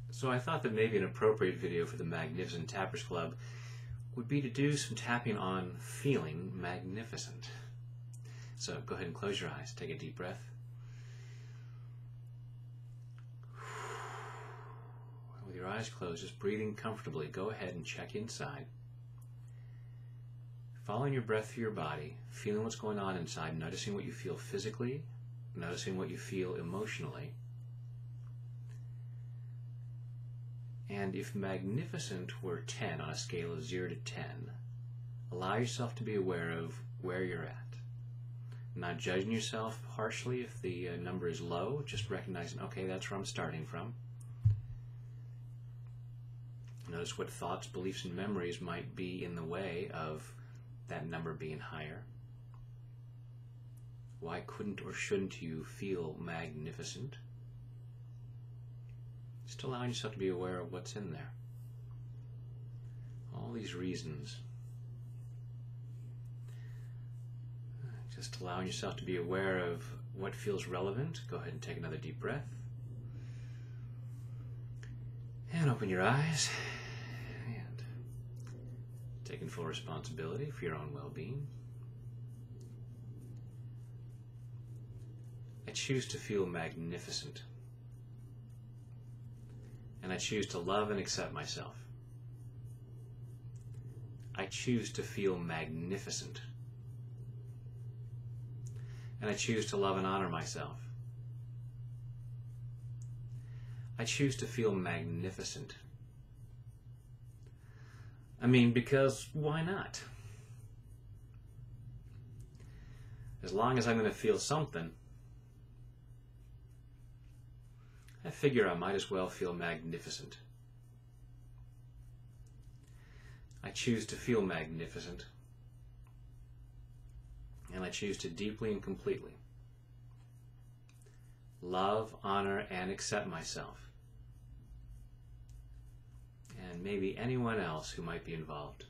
So I thought that maybe an appropriate video for the Magnificent Tappers Club would be to do some tapping on feeling magnificent. So go ahead and close your eyes. Take a deep breath. With your eyes closed, just breathing comfortably, go ahead and check inside. Following your breath through your body, feeling what's going on inside, noticing what you feel physically, noticing what you feel emotionally. And if magnificent were 10 on a scale of 0 to 10, allow yourself to be aware of where you're at. Not judging yourself harshly if the number is low, just recognizing, okay, that's where I'm starting from. Notice what thoughts, beliefs, and memories might be in the way of that number being higher. Why couldn't or shouldn't you feel magnificent? Just allowing yourself to be aware of what's in there. All these reasons. Just allowing yourself to be aware of what feels relevant. Go ahead and take another deep breath. And open your eyes. And taking full responsibility for your own well-being. I choose to feel magnificent. And I choose to love and accept myself. I choose to feel magnificent. And I choose to love and honor myself. I choose to feel magnificent. I mean, because why not? As long as I'm going to feel something, I figure I might as well feel magnificent. I choose to feel magnificent. And I choose to deeply and completely love, honor, and accept myself. And maybe anyone else who might be involved.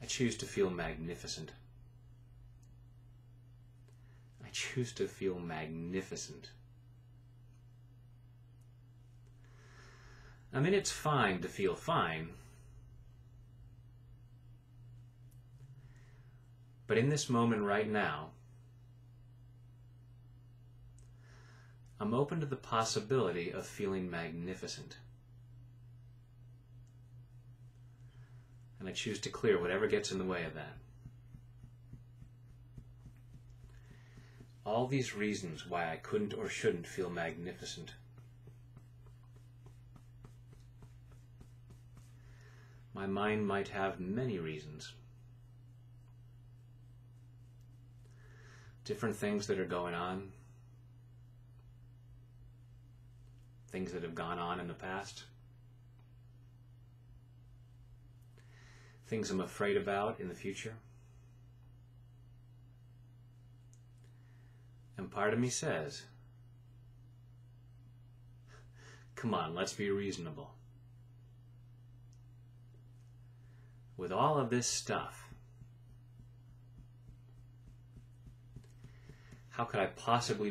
I choose to feel magnificent. I choose to feel magnificent. I mean, it's fine to feel fine. But in this moment right now, I'm open to the possibility of feeling magnificent. And I choose to clear whatever gets in the way of that. All these reasons why I couldn't or shouldn't feel magnificent. My mind might have many reasons. Different things that are going on. Things that have gone on in the past. Things I'm afraid about in the future. And part of me says, come on, let's be reasonable. With all of this stuff, how could I possibly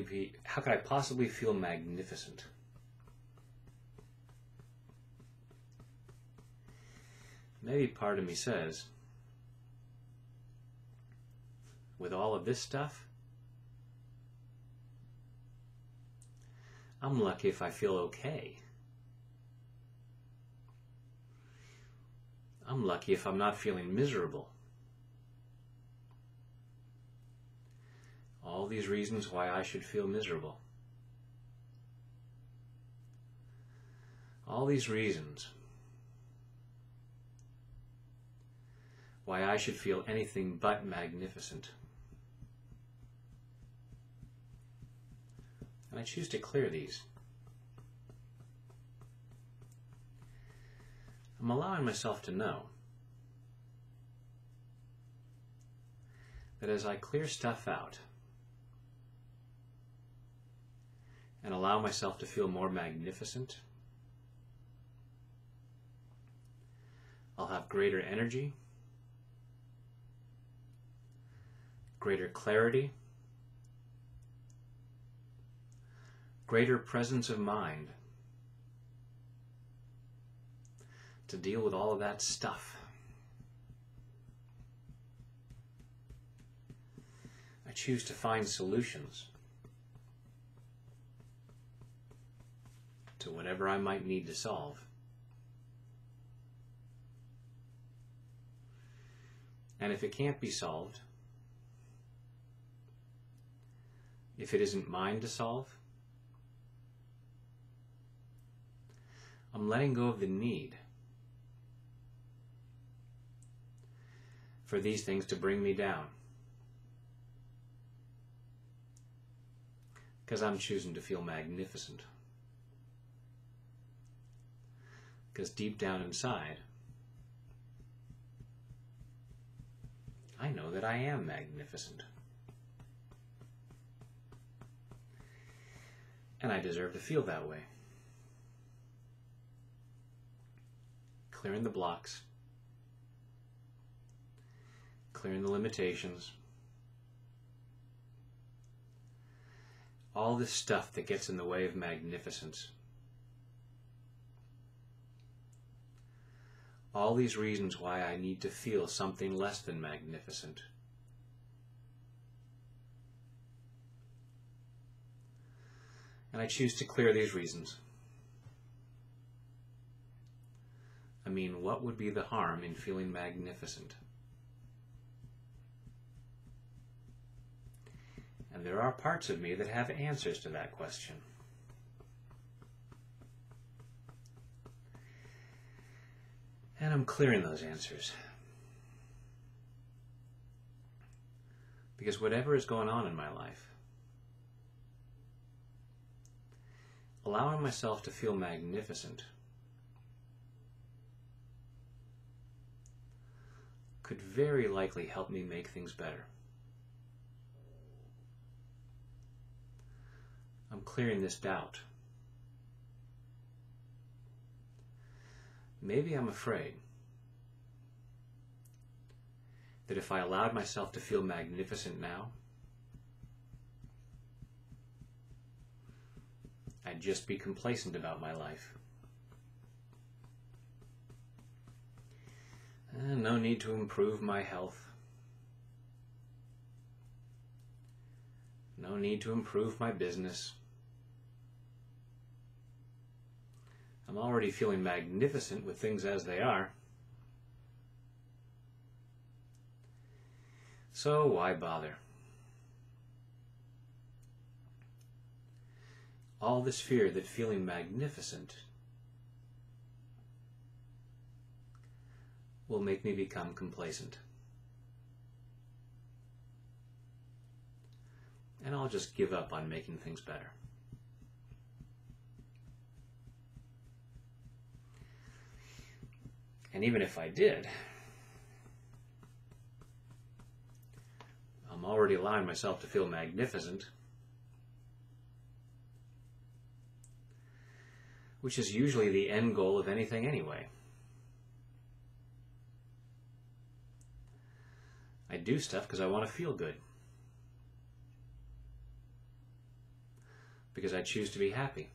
feel magnificent? Maybe part of me says, with all of this stuff, I'm lucky if I feel okay. I'm lucky if I'm not feeling miserable. All these reasons why I should feel miserable. All these reasons why I should feel anything but magnificent. And I choose to clear these. I'm allowing myself to know that as I clear stuff out and allow myself to feel more magnificent, I'll have greater energy, greater clarity, greater presence of mind to deal with all of that stuff. I choose to find solutions to whatever I might need to solve. And if it can't be solved, if it isn't mine to solve, I'm letting go of the need for these things to bring me down, because I'm choosing to feel magnificent. Because deep down inside, I know that I am magnificent. And I deserve to feel that way. Clearing the blocks, clearing the limitations, all this stuff that gets in the way of magnificence. All these reasons why I need to feel something less than magnificent. And I choose to clear these reasons. I mean, what would be the harm in feeling magnificent? And there are parts of me that have answers to that question. And I'm clearing those answers. Because whatever is going on in my life, allowing myself to feel magnificent could very likely help me make things better. I'm clearing this doubt. Maybe I'm afraid that if I allowed myself to feel magnificent now, I'd just be complacent about my life. No need to improve my health. No need to improve my business. I'm already feeling magnificent with things as they are. So why bother? All this fear that feeling magnificent will make me become complacent. And I'll just give up on making things better. And even if I did, I'm already allowing myself to feel magnificent, which is usually the end goal of anything anyway. I do stuff because I want to feel good. Because I choose to be happy.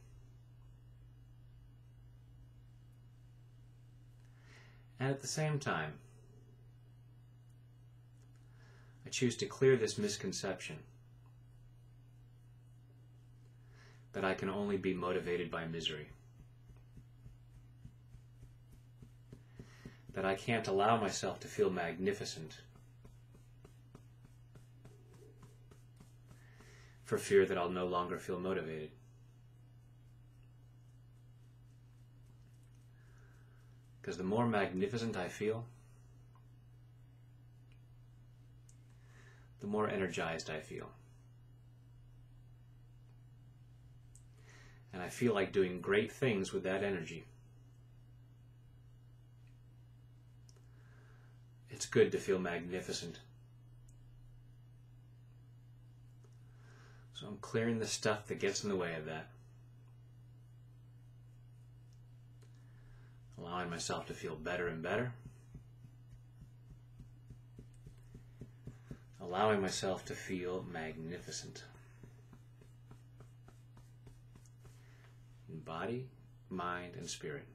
And at the same time, I choose to clear this misconception that I can only be motivated by misery. That I can't allow myself to feel magnificent for fear that I'll no longer feel motivated. Because the more magnificent I feel, the more energized I feel. And I feel like doing great things with that energy. It's good to feel magnificent. So I'm clearing the stuff that gets in the way of that. Allowing myself to feel better and better. Allowing myself to feel magnificent. in body, mind, and spirit.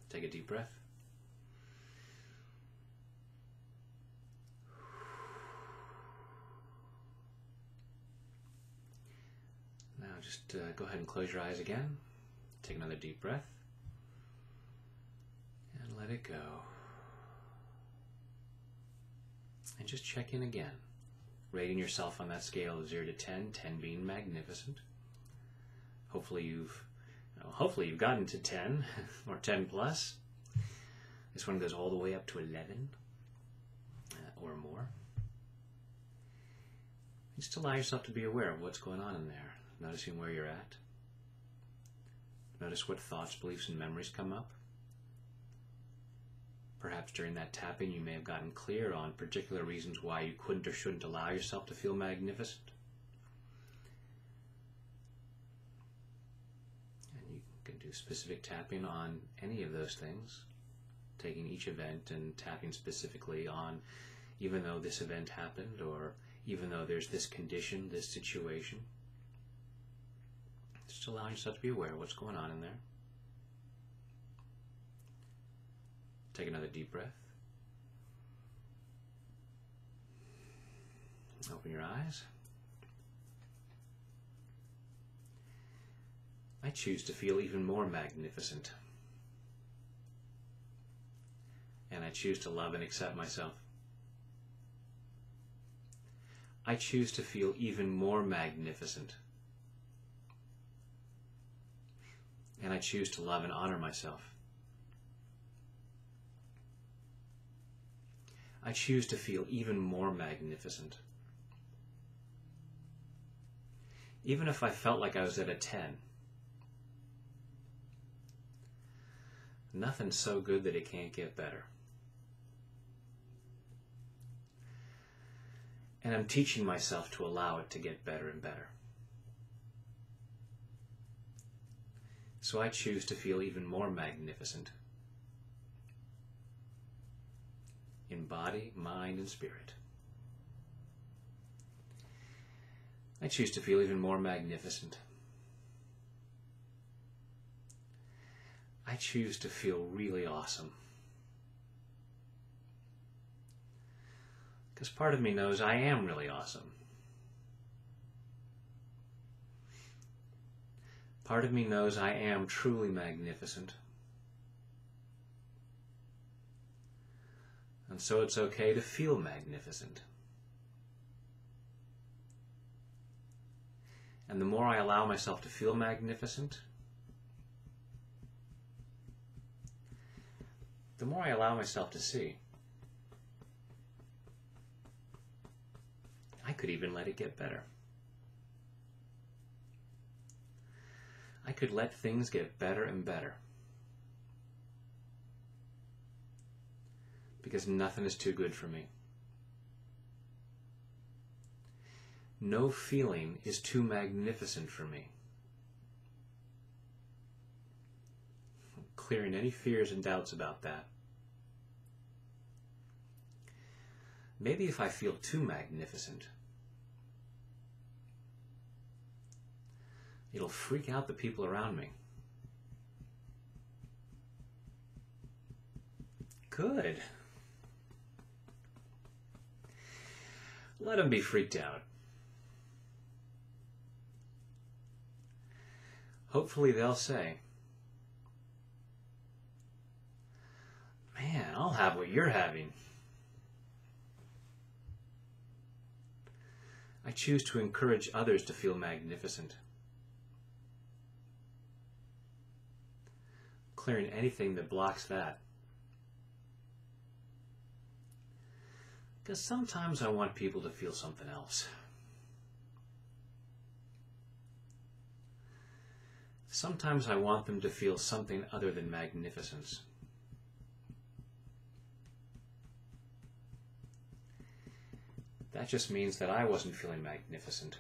Take a deep breath. Now just go ahead and close your eyes again. Take another deep breath. And let it go. And just check in again. Rating yourself on that scale of 0 to 10, 10 being magnificent. Hopefully you've gotten to 10 or 10 plus. This one goes all the way up to 11 or more. Just allow yourself to be aware of what's going on in there. Noticing where you're at. Notice what thoughts, beliefs, and memories come up. Perhaps during that tapping you may have gotten clear on particular reasons why you couldn't or shouldn't allow yourself to feel magnificent. And you can do specific tapping on any of those things, taking each event and tapping specifically on, even though this event happened, or even though there's this condition, this situation. Just allow yourself to be aware of what's going on in there. Take another deep breath. Open your eyes. I choose to feel even more magnificent. And I choose to love and accept myself. I choose to feel even more magnificent. And I choose to love and honor myself. I choose to feel even more magnificent. Even if I felt like I was at a 10. Nothing's so good that it can't get better. And I'm teaching myself to allow it to get better and better. So I choose to feel even more magnificent. In body, mind, and spirit. I choose to feel even more magnificent. I choose to feel really awesome. Because part of me knows I am really awesome. Part of me knows I am truly magnificent. And so it's okay to feel magnificent. And the more I allow myself to feel magnificent, the more I allow myself to see. I could even let it get better. I could let things get better and better. Because nothing is too good for me. No feeling is too magnificent for me. I'm clearing any fears and doubts about that. Maybe if I feel too magnificent, it'll freak out the people around me. Good. Let them be freaked out. Hopefully they'll say, "Man, I'll have what you're having." I choose to encourage others to feel magnificent. Clearing anything that blocks that. Because sometimes I want people to feel something else. Sometimes I want them to feel something other than magnificence. That just means that I wasn't feeling magnificent.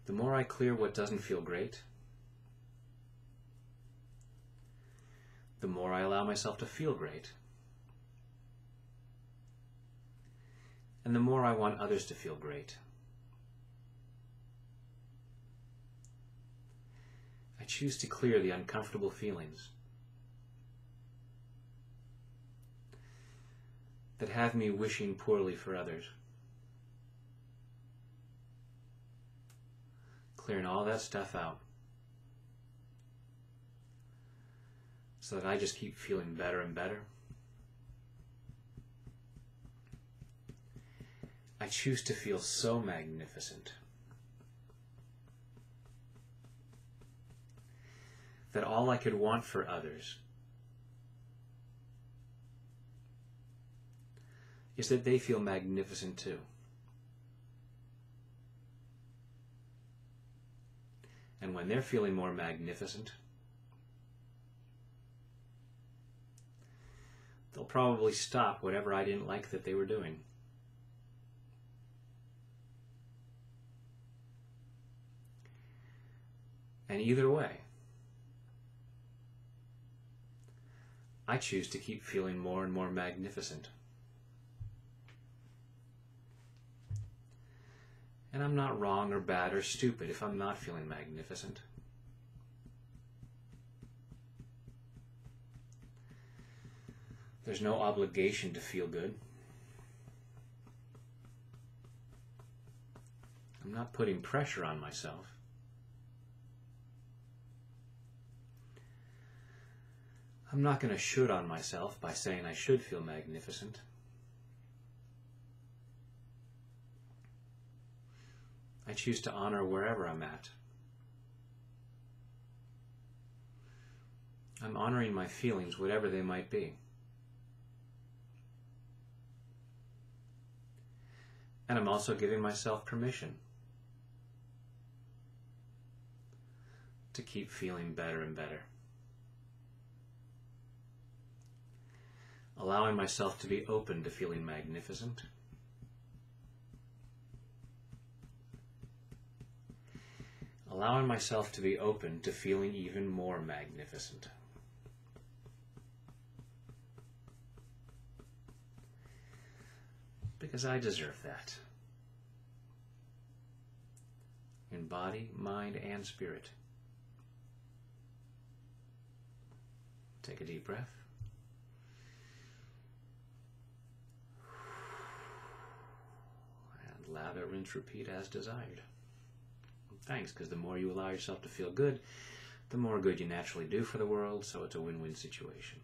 The more I clear what doesn't feel great, the more I allow myself to feel great. and the more I want others to feel great. I choose to clear the uncomfortable feelings that have me wishing poorly for others. Clearing all that stuff out so that I just keep feeling better and better. I choose to feel so magnificent that all I could want for others is that they feel magnificent too. And when they're feeling more magnificent, they'll probably stop whatever I didn't like that they were doing. And either way, I choose to keep feeling more and more magnificent. And I'm not wrong or bad or stupid if I'm not feeling magnificent. There's no obligation to feel good. I'm not putting pressure on myself. I'm not going to should on myself by saying I should feel magnificent. I choose to honor wherever I'm at. I'm honoring my feelings, whatever they might be. And I'm also giving myself permission to keep feeling better and better. Allowing myself to be open to feeling magnificent. Allowing myself to be open to feeling even more magnificent. Because I deserve that. In body, mind, and spirit. Take a deep breath. And lather, rinse, repeat as desired. Thanks, because the more you allow yourself to feel good, the more good you naturally do for the world, so it's a win-win situation.